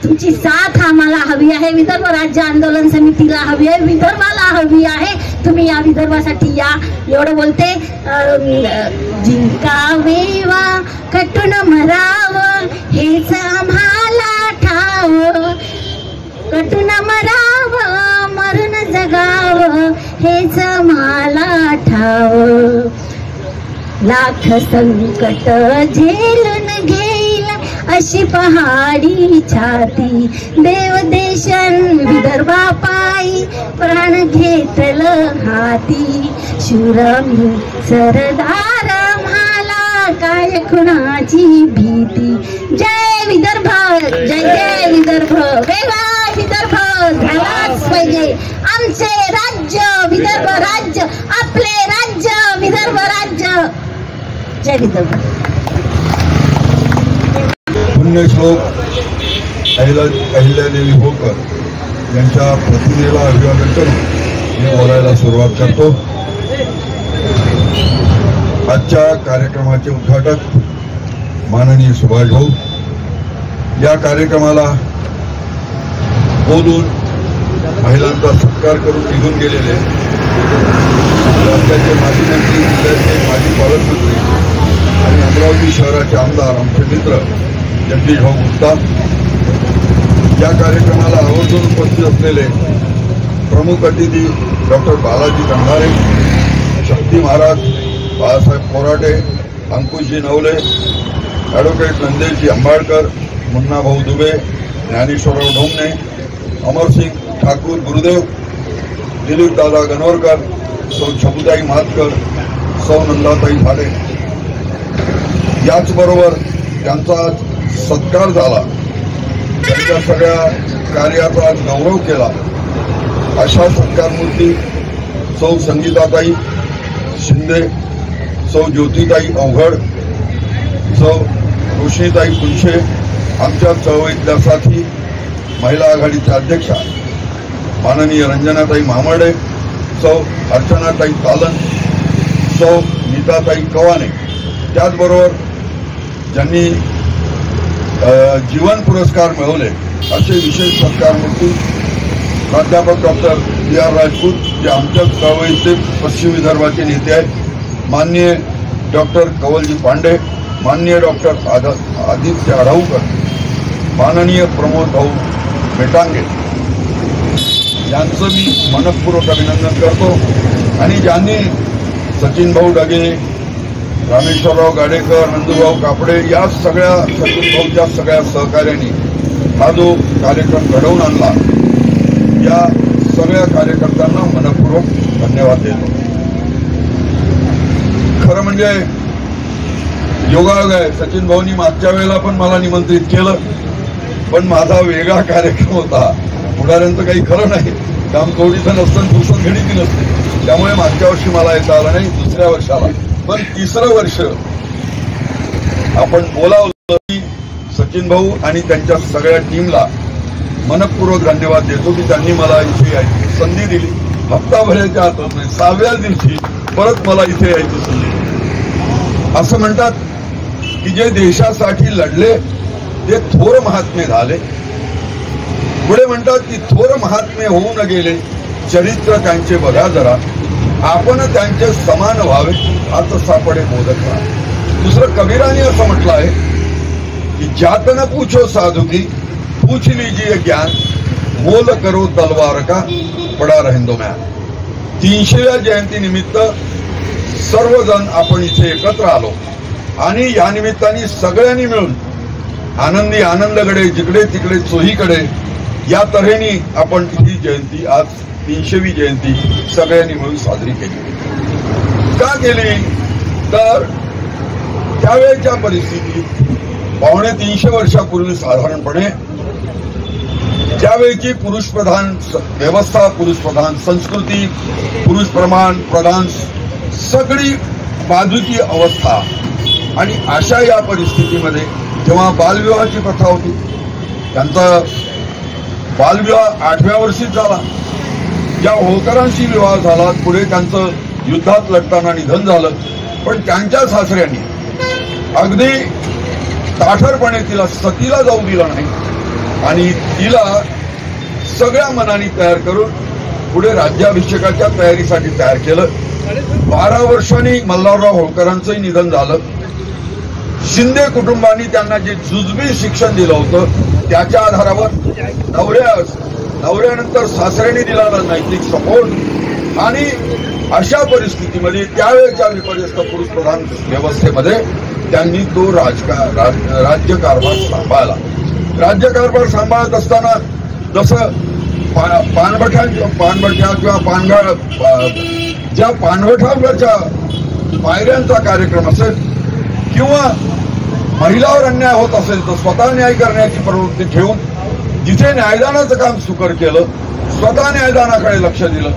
Speaker 5: तुमची साथ आम्हाला हवी आहे, विदर्भ राज्य आंदोलन समितीला हवी आहे, विदर्भाला हवी आहे. तुम्ही या विदर्भासाठी या. एवढं बोलते. जिंकावेवा कटून मरावं हेच आम्हाला ठाव, कटून मरावं मरून जगावं हेच आम्हाला ठाव. लाख संकट झेलून घेईल अशी पहाडी छाती, देव देशन विदर्भा पायी प्राण घेतलं हाती. शूरमी सरदार म्हाला काय कुणाची भीती. जय विदर्भ, जय जय विदर्भ, वेगळा विदर्भ झालाच पाहिजे. आमचे राज्य विदर्भ राज्य, आपले राज्य विदर्भ राज्य. जय विदर्भ.
Speaker 6: पुण्यश्लोक अहिल्यादेवी होळकर यांच्या प्रतिमेला अभिवादन करून मी बोलायला सुरुवात करतो. आजच्या कार्यक्रमाचे उद्घाटक माननीय सुभाष भाऊ, या कार्यक्रमाला बोलून महिलांचा सत्कार करून निघून गेलेले राज्याचे माजी मंत्री, जिल्ह्याचे माजी पालकमंत्री आणि अमरावती शहराचे आमदार आमचे मित्र जगदीश भाऊ गुप्ता, या कार्यक्रमाला आवर्जून उपस्थित असलेले प्रमुख अतिथी डॉक्टर बालाजी कंधारे, शक्ती महाराज, बाळासाहेब कोराटे, अंकुशजी नवले, ॲडव्होकेट नंदेशजी अंबाळकर, मुन्नाभाऊ दुबे, ज्ञानेश्वरराव ढोमणे, अमरसिंग ठाकूर गुरुदेव, दिलीपदादा गणवरकर, सौ छबुताई महातकर, सौ नंदाताई भाडे, याचबरोबर त्यांचा सत्कार झाला, त्यांच्या सगळ्या कार्याचा गौरव केला अशा सत्कारमूर्ती सौ संगीताताई शिंदे, सौ ज्योतिताई अवघड, सौ रोशनीताई कुलशे, आमच्या चळवळीतल्या साथी, महिला आघाडीच्या अध्यक्षा माननीय रंजनाताई मामर्डे, सौ अर्चनाताई तालन, सौ नीताताई कवाने, त्याचबरोबर ज्यांनी जीवन पुरस्कार मिळवले असे विशेष सत्कारमूर्ती प्राध्यापक डॉक्टर B.R. राजपूत, जे आमच्या चळवळीचे पश्चिम विदर्भाचे नेते आहेत, माननीय डॉक्टर कवलजी पांडे, माननीय डॉक्टर आदित्य आढाऊकर, माननीय प्रमोद भाऊ मेटांगे यांचं मी मनपूर्वक अभिनंदन करतो. आणि ज्यांनी सचिन भाऊ ढगे, रामेश्वरराव गाडेकर, नंदूभाऊ कापडे या सगळ्या सचिन भाऊच्या सगळ्या सहकार्यांनी हा जो कार्यक्रम घडवून आणला, या सगळ्या कार्यकर्त्यांना मनपूर्वक धन्यवाद देतो. म्हणजे योगायोग आहे, सचिन भाऊनी मागच्या वेळेला पण मला निमंत्रित केलं, पण माझा वेगळा कार्यक्रम होता. पुढाऱ्यांचं काही खरं नाही, काम थोडीसं नसतं, पुस्तक घडीची नसते, त्यामुळे मागच्या वर्षी मला येता आलं नाही, दुसऱ्या वर्षाला. पण तिसरं वर्ष आपण बोलावलं की सचिन भाऊ आणि त्यांच्या सगळ्या टीमला मनपूर्वक धन्यवाद देतो की त्यांनी मला इथे यायची संधी दिली. हप्ताभराच्या आतच नाही, 6व्या दिवशी परत मला इथे यायची संधी दिली. असं म्हणतात की जे देशासाठी लढले ते थोर महात्मे झाले. पुढे म्हणतात की थोर महात्मे होऊ न गेले, चरित्र त्यांचे बघा जरा, आपण त्यांचे समान व्हावे, हात सापडे मोदक राहा. दुसरं कबीराने असं म्हटलं आहे की जात न पूछो साधू की, पूछ लीजिए ज्ञान, मोल करो तलवार का, पडा रहेंदो म्यान. 300व्या जयंती निमित्त सर्वजण आपण इथे एकत्र आलो आणि या निमित्ताने सगळ्यांनी मिळून आनंदी आनंदकडे, जिकडे तिकडे चोहीकडे, या तऱ्हेने आपण ही जयंती, आज 300वी जयंती सगळ्यांनी मिळून साजरी केली. का केली तर त्यावेळेच्या परिस्थितीत 250 वर्षापूर्वी साधारणपणे त्यावेळेची पुरुषप्रधान व्यवस्था, पुरुषप्रधान संस्कृती, पुरुषप्रधान सगळी बाजूची अवस्था, आणि अशा या परिस्थितीमध्ये जेव्हा बालविवाहाची प्रथा होती, त्यांचा बालविवाह 8व्या वर्षीच झाला. ज्या होळकरांशी विवाह झाला, पुढे त्यांचं युद्धात लढताना निधन झालं, पण त्यांच्या सासऱ्यांनी अगदी ताठरपणे तिला सतीला जाऊ दिला नाही आणि तिला सगळ्या मनाने तयार करून पुढे राज्याभिषेकाच्या तयारीसाठी तयार केलं. 12 वर्षांनी मल्हारराव होळकरांचंही निधन झालं. शिंदे कुटुंबाने त्यांना जे जुजबी शिक्षण दिलं होतं त्याच्या आधारावर नवऱ्यानंतर सासऱ्याने दिलेला नैतिक सपोर्ट, आणि अशा परिस्थितीमध्ये त्यावेळेच्या विपर्यस्त पुरुषप्रधान व्यवस्थेमध्ये त्यांनी तो राज्यकारभार सांभाळला. राज्यकारभार सांभाळत असताना जसं पानवठ्या किंवा ज्या पानवठ्यावरच्या पायऱ्यांचा कार्यक्रम असेल किंवा महिलावर अन्याय होत असेल तर स्वतः न्याय करण्याची प्रवृत्ती ठेवून जिथे न्यायदानाचं काम सुकर केलं, स्वतः न्यायदानाकडे लक्ष दिलं,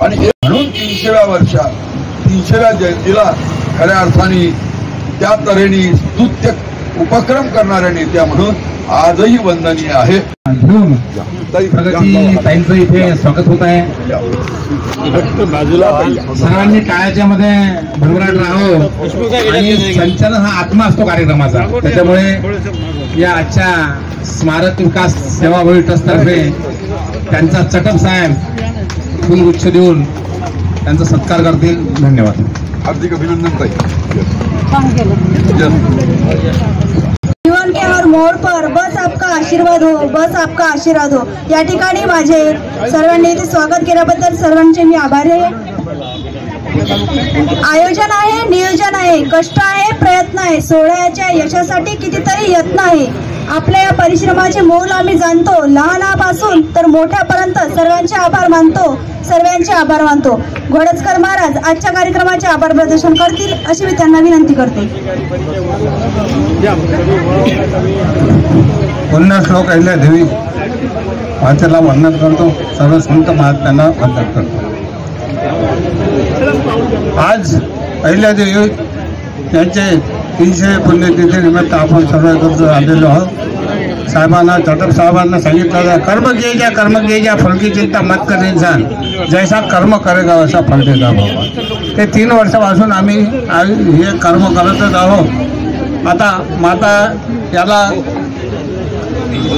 Speaker 6: आणि म्हणून 300व्या जयंतीला खऱ्या अर्थाने त्या तऱ्हेने स्तुत्य उपक्रम करणाऱ्या नेत्या म्हणून आजही वंदनीय आहे.
Speaker 3: ताईंचं इथे स्वागत होत आहे. सर्वांनी टाळ्याच्या मध्ये भरभराट राहावं, आणि संचालन हा आत्मा असतो कार्यक्रमाचा. त्याच्यामुळे या आजच्या स्मारक विकास सेवाभावी ट्रस्टतर्फे त्यांचा चटप साहेब फुलगुच्छ देऊन त्यांचा सत्कार करतील. धन्यवाद.
Speaker 6: हार्दिक अभिनंदन ताई.
Speaker 5: जीवन के हर मोड़ पर बस आपका आशीर्वाद हो, बस आपका आशीर्वाद हो. या ठिकाणी माझे सर्वांनी इथे स्वागत केल्याबद्दल सर्वांचे मी आभारी आहे. आयोजन आहे, नियोजन आहे, कष्ट आहे, प्रयत्न आहे, सोहळ्याच्या यशासाठी कितीतरी यत्न आहे. आपल्या या परिश्रमाचे मोल आम्ही जाणतो. लहानापासून तर मोठ्यापर्यंत सर्वांचे आभार मानतो. घोडजकर महाराज आजच्या कार्यक्रमाचे आभार प्रदर्शन करतील अशी मी त्यांना विनंती करते.
Speaker 3: पुन्हा श्लोक अहिल्यादेवी वाचायला वंदन करतो. सर्व संत महात्म्यांना वंदन करतो. आज अहिल्यादेवी यांचे 300 पुण्यतिथी निमित्त आपण सर्व एकत्र आलेलो आहोत. साहेबांना, चटप साहेबांना सांगितलं, कर्म किए जा फल की चिंता मत कर इंसान, जैसा कर्म करेगा वैसा फल देगा बाबा. ते 3 वर्षापासून आम्ही हे कर्म करतच आहोत. आता माता याला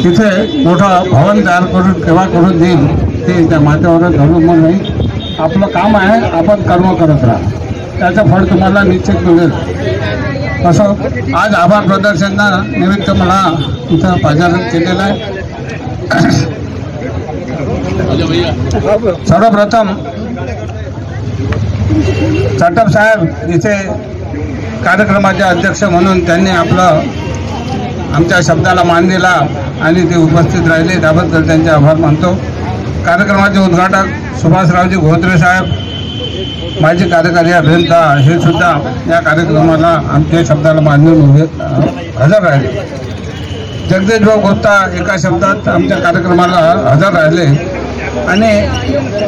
Speaker 3: तिथे मोठं भवन तयार करून केव्हा करून देईल ते त्या मातेवरच अवलंबून नाही. आपलं काम आहे, आपण कर्म करत राहा, त्याचं फळ तुम्हाला निश्चित मिळेल. असं आज आभार प्रदर्शना निमित्त मला इथं पाचारण केलेलं आहे. सर्वप्रथम चटप साहेब इथे कार्यक्रमाचे अध्यक्ष म्हणून त्यांनी आमच्या शब्दाला मान दिला आणि ते उपस्थित राहिले, त्याबद्दल त्यांचे आभार मानतो. कार्यक्रमाचे उद्घाटक सुभाषरावजी घोत्रे साहेब, माजी कार्यकारी अभियंता हे सुद्धा या कार्यक्रमाला आमच्या शब्दाला मानून हजर राहिले. जगदीशभाऊ गुप्ता एका शब्दात आमच्या कार्यक्रमाला हजर राहिले आणि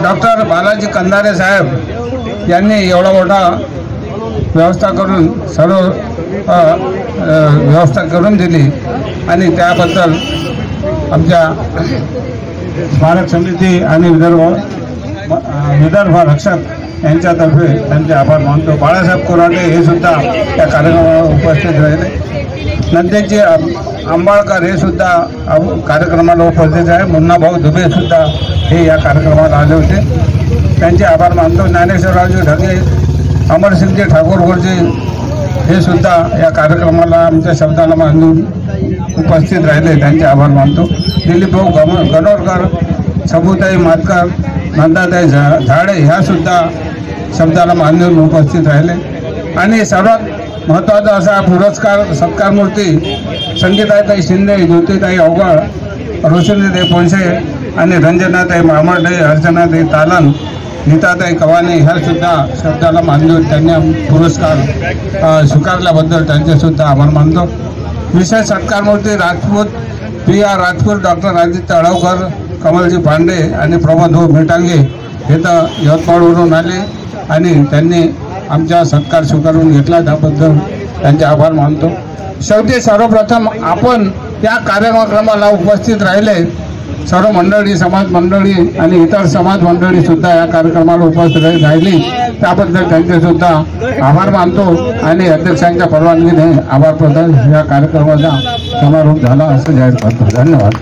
Speaker 3: डॉक्टर बालाजी कंधारे साहेब यांनी एवढा मोठा व्यवस्था करून सर्व व्यवस्था करून दिली आणि त्याबद्दल आमच्या स्मारक समिती आणि विदर्भ रक्षक यांच्यातर्फे त्यांचे आभार मानतो. बाळासाहेब कोराटे हे सुद्धा या कार्यक्रमाला उपस्थित राहिले. नंदेची आंबाळकर हे सुद्धा कार्यक्रमाला उपस्थित आहे. मुन्नाभाऊ दुबे सुद्धा हे या कार्यक्रमाला आले होते, त्यांचे आभार मानतो. ज्ञानेश्वररावजी ढगे, अमरसिंगजी ठाकूर गुरुजी हे सुद्धा या कार्यक्रमाला आमच्या शब्दाला मानून उपस्थित राहिले, त्यांचे आभार मानतो. दिलीपभाऊ गणोरकर, सबुताई मातकर, नंदाताई झाडे ह्या सुद्धा शब्दाला मानून उपस्थित राहिले. आणि सर्वात महत्त्वाचा असा पुरस्कार सत्कारमूर्ती संगीताताई शिंदे, ज्योतिताई अवघड, रोशनीताई पोंशे आणि रंजनाताई मामर्डे, अर्चनाताई तालन, नीताताई कवानी ह्या सुद्धा शब्दाला मानून त्यांनी पुरस्कार स्वीकारल्याबद्दल त्यांचे सुद्धा आभार मानतो. विशेष सत्कारमूर्ती राजपूत, PR राजपूत, डॉक्टर आदित्य अळवकर, कमलजी पांडे आणि प्रमोदभाऊ मेटांगे हे तर यवतमाळवरून आले आणि त्यांनी आमचा सत्कार स्वीकारून घेतला, त्याबद्दल त्यांचे आभार मानतो. शेवटी सर्वप्रथम आपण या कार्यक्रमाला उपस्थित राहिले सर्व मंडळी, समाज मंडळी आणि इतर समाज मंडळी सुद्धा या कार्यक्रमाला उपस्थित राहिली, त्याबद्दल त्यांचे सुद्धा आभार मानतो आणि अध्यक्षांच्या परवानगीने आभार प्रदान या कार्यक्रमाचा समारोप झाला असं जाहीर करतो. धन्यवाद.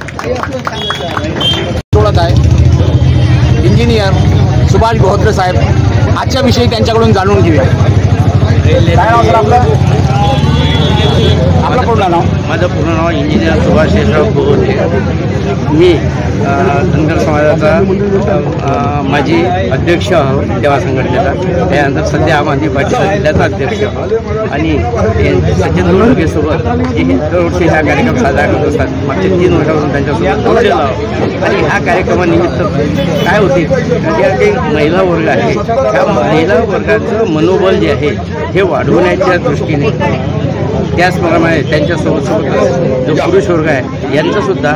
Speaker 2: सोडत आहे इंजिनियर सुभाष गोहोत्रे साहेब, आजच्या विषयी त्यांच्याकडून जाणून घेऊया. काय नाव सर आपलं? आपलं पूर्ण नाव?
Speaker 10: माझं पूर्ण नाव इंजिनियर सुभाष शेषराव गोहोत्रे. मी धनगर समाजाचा माजी अध्यक्ष सेवा संघटनेचा, त्यानंतर सध्या आम आदमी पार्टीचा जिल्ह्याचा अध्यक्ष आणि सचिन लोणगेसोबत दरवर्षी हा कार्यक्रम साजरा करत असतात. मागच्या 3 वर्षापासून त्यांच्यासोबत जोडलेलो आहोत. आणि ह्या कार्यक्रमानिमित्त काय होते, या काही महिला वर्ग आहे, त्या महिला वर्गाचं मनोबल जे आहे हे वाढवण्याच्या दृष्टीने, त्याचप्रमाणे त्यांच्यासोबत जो पुरुष वर्ग आहे यांचंसुद्धा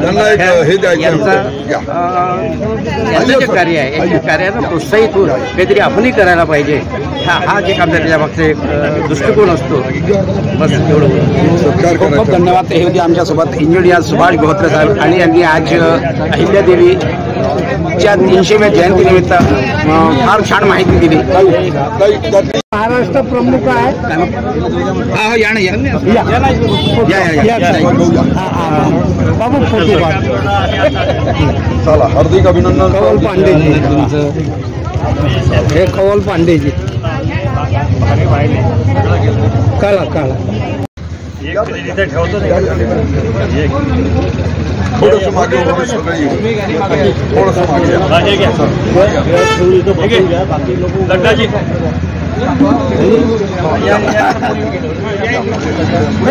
Speaker 10: यांचं जे कार्य आहे या कार्याला प्रोत्साहित होऊन काहीतरी आपणही करायला पाहिजे, हा जे काम त्याच्या मागचा एक दृष्टिकोन असतो. बस एवढं.
Speaker 2: खूप खूप धन्यवाद. हे होते आमच्यासोबत इंजिनियर सुभाष गोहोत्रे साहेब आणि यांनी आज अहिल्यादेवीच्या 300व्या जयंतीनिमित्त फार छान माहिती दिली.
Speaker 8: महाराष्ट्र प्रमुख आहे. बाबू फोटो
Speaker 6: चला, हार्दिक अभिनंदन.
Speaker 8: कवल पांडेजी, हे कवल पांडेजी, काला काला
Speaker 6: थोडंसं मागे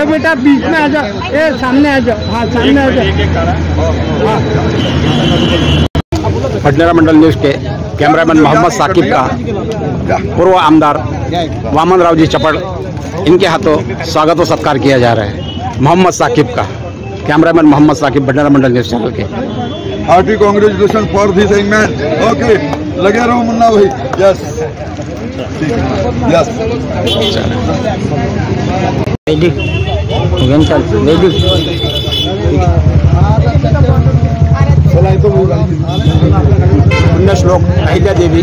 Speaker 8: बेटा बीच में आ जाओ, ए सामने आ जाओ. हाँ सामने आ जाओ.
Speaker 2: भंडारा मंडल न्यूज़ के कैमरामैन मोहम्मद साकिब का पूर्व आमदार वामनराव जी चपड़, इनके हाथों स्वागत और सत्कार किया जा रहा है. मोहम्मद साकिब का, cameraman Mohammad Saqib, Bhandara Mandal news channel के.
Speaker 6: Hearty congratulation for this young man. Okay, लगे रहो मुन्ना भाई. Yes yes.
Speaker 2: पुण्यश्लोक अहिल्यादेवी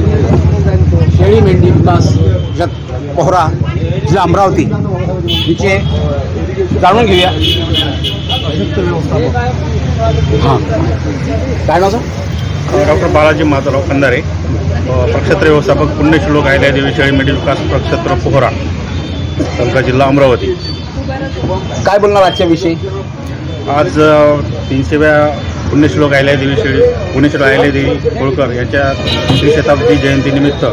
Speaker 2: शेळी मेंढी विकास पोहरा, जिल्हा अमरावती यांचे जाणून घेऊया. हां, काय नाव सर?
Speaker 7: डॉक्टर बालाजी माधवराव कंधारे, प्रक्षेत्र व्यवस्थापक, पुण्यश्लोक अहिल्यादेवी शेळी मेंढी विकास प्रक्षेत्र पोहरा, तालुका जिल्हा अमरावती.
Speaker 2: काय बोलणार आजच्या विषयी?
Speaker 7: आज 300व्या पुण्यश्लोक अहिल्यादेवी शेळी पुण्यश्लोक अहिल्यादेवी होळकर यांच्या त्रिशताब्दी जयंतीनिमित्त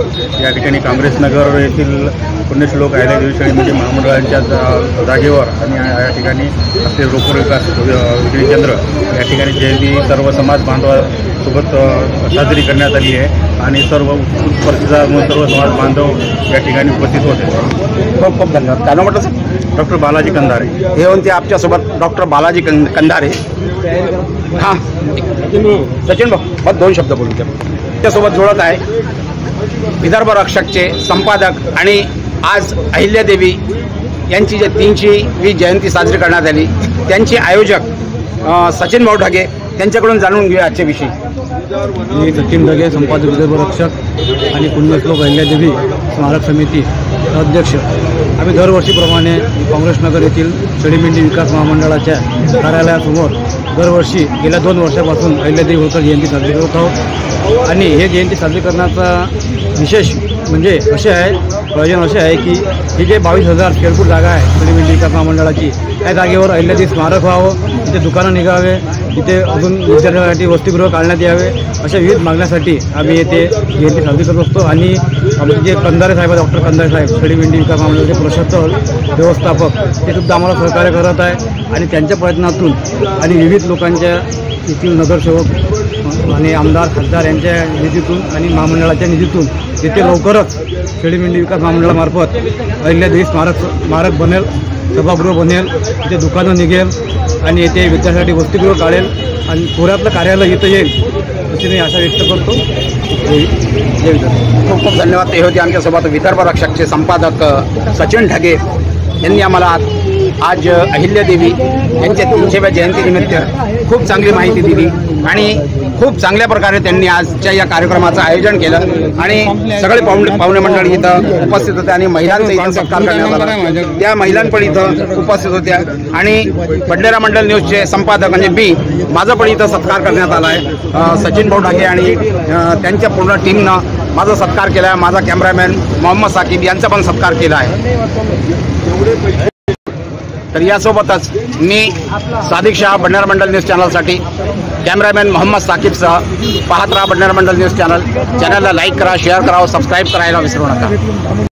Speaker 7: या ठिकाणी काँग्रेसनगर येथील पुण्यश्लोक अहिल्यादेवी शेळी म्हणजे महामंडळांच्या जागेवर आणि या ठिकाणी आपले रोकड विकास केंद्र या ठिकाणी जयंती सर्व समाज बांधवासोबत साजरी करण्यात आली आहे आणि सर्व उत्स्फूर्त प्रतिसादामुळे सर्व समाज बांधव या ठिकाणी उपस्थित होते.
Speaker 2: खूप खूप धन्यवाद. काय नाव म्हटलं सर?
Speaker 7: डॉक्टर बालाजी कंधारे
Speaker 2: हे होते आपल्यासोबत डॉक्टर बालाजी कंधारे. हां सचिन भाऊ बस 2 शब्द बोलू द्या. त्यासोबत जोडत आहे विदर्भ रक्षकचे संपादक आणि आज अहिल्यादेवी यांची जे 300वी जयंती साजरी करण्यात आली त्यांचे आयोजक सचिन भाऊ ढगे त्यांच्याकडून जाणून घेऊया आजच्या विषयी.
Speaker 3: मी सचिन ढगे, संपादक विदर्भ रक्षक आणि पुण्यश्लोक अहिल्यादेवी स्मारक समिती अध्यक्ष. आम्ही दरवर्षीप्रमाणे काँग्रेसनगर येथील शेळीमेंढी विकास महामंडळाच्या कार्यालयासमोर दरवर्षी गेल्या 2 वर्षापासून अहिल्यादेवी होळकर जयंती साजरी करत आहोत. आणि हे जयंती साजरी करण्याचा विशेष म्हणजे प्रयोजन असे आहे की ही जे 22,000 स्क्वेअर फूट जागा आहे शेळीमेंढी विकास महामंडळाची, त्या जागेवर अहिल्यादेवी स्मारक व्हावं, इथे दुकानं निघावे, इथे अजून विद्यार्थ्यांसाठी वसतिगृह काढण्यात यावे, अशा विविध मागण्यासाठी आम्ही येथे जयंती साजरी करत असतो. आणि आमचे जे कंधारे साहेब आहे, डॉक्टर कंधारे साहेब, शेळीमेंढी विकास महामंडळाचे प्रशासक व्यवस्थापक, ते सुद्धा आम्हाला सहकार्य करत आहे. आणि त्यांच्या प्रयत्नातून आणि विविध लोकांच्या येथील नगरसेवक आणि आमदार खासदार यांच्या निधीतून आणि महामंडळाच्या निधीतून येथे लवकरच शेळीमेंढी विकास महामंडळामार्फत अहिल्यादेवी स्मारक बनेल, सभागृह बनेल, इथे दुकानं निघेल आणि येथे विद्यार्थ्यांसाठी वसतिगृह काढेल आणि पुण्यातलं कार्यालय इथं येईल अशी मी आशा व्यक्त करतो.
Speaker 2: खूप खूप धन्यवाद. ते होते आमच्यासोबत विदर्भ रक्षकचे संपादक सचिन ढगे यांनी आम्हाला आज अहिल्यादेवी यांच्या 300व्या जयंतीनिमित्त खूप चांगली माहिती दिली आणि खूप चांगल्या प्रकारे त्यांनी आजच्या या कार्यक्रमाचं आयोजन केलं आणि सगळे पाहुणे मंडळी इथं उपस्थित होते आणि महिलांचा इथं सत्कार करण्यात आला. त्या महिलां पण इथं उपस्थित होत्या आणि बडनेरा मंडल न्यूजचे संपादक म्हणजे माझा पण इथं सत्कार करण्यात आला आहे. सचिन भाऊ ढगे आणि त्यांच्या पूर्ण टीमनं माझा सत्कार केला आहे. माझा कॅमेरामॅन मोहम्मद साकिब यांचा पण सत्कार केला आहे. तर यासोबतच मी सादिक शाह बडनेरा मंडल न्यूज चॅनलसाठी कॅमेरामॅन मोहम्मद साकिबसह पाहत राहा बडनेरा मंडल न्यूज चॅनलला लाईक करा, शेअर करा, सबस्क्राईब करायला विसरू नका.